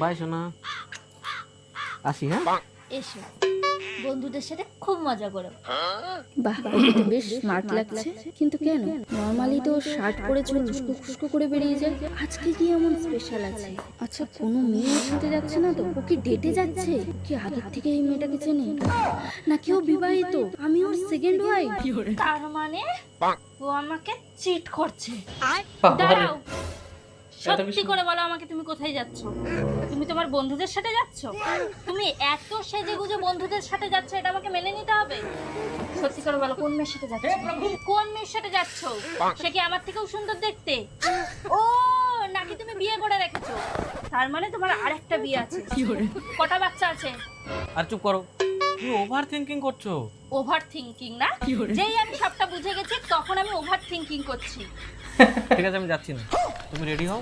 By সোনা, আসি হ্যাঁ। এসো, বন্ধুদের সাথে খুব মজা করো। বাহ, ওকে তো বেশ স্মার্ট লাগছে। কিন্তু কেন নরমালি তো শার্ট পরে চুল উস্কো খুস্কো করে বেরিয়ে যায়, আজকে কি এমন স্পেশাল আছে? আচ্ছা, কোনো মেয়ের সাথে যাচ্ছে না তো? ও কি ডেটে যাচ্ছে? কি আগের থেকে এই মেয়েটাকে চেনে নাকি ও বিবাহিত? আমি ওর সেকেন্ড ওয়াইফ? তার মানে ও আমাকে চিট করছে। বাবারে। দাঁড়াও, সত্যি করে বলো আমাকে, তুমি কোথায় যাচ্ছ? তুমি তোমার বন্ধুদের সাথে যাচ্ছ? তুমি এত সেজেগুজে বন্ধুদের সাথে যাচ্ছ, এটা আমাকে মেনে নিতে হবে। সত্যি করে বলো, কোন মেয়ের সাথে যাচ্ছ? কোন মেয়ের সাথে যাচ্ছ? সে কি আমার থেকেও সুন্দর দেখতে? ও নাকি তুমি বিয়ে করে রেখেছো? তার মানে তোমার আরেকটা বিয়ে আছে। কটা বাচ্চা আছে? আর চুপ করো, তুমি ওভার থিঙ্কিং করছো। ওভার থিঙ্কিং না? যেই আমি সবটা বুঝে গেছি তখন আমি ওভার থিঙ্কিং করছি। ঠিক আছে, আমি যাচ্ছি না, তুমি রেডি হও,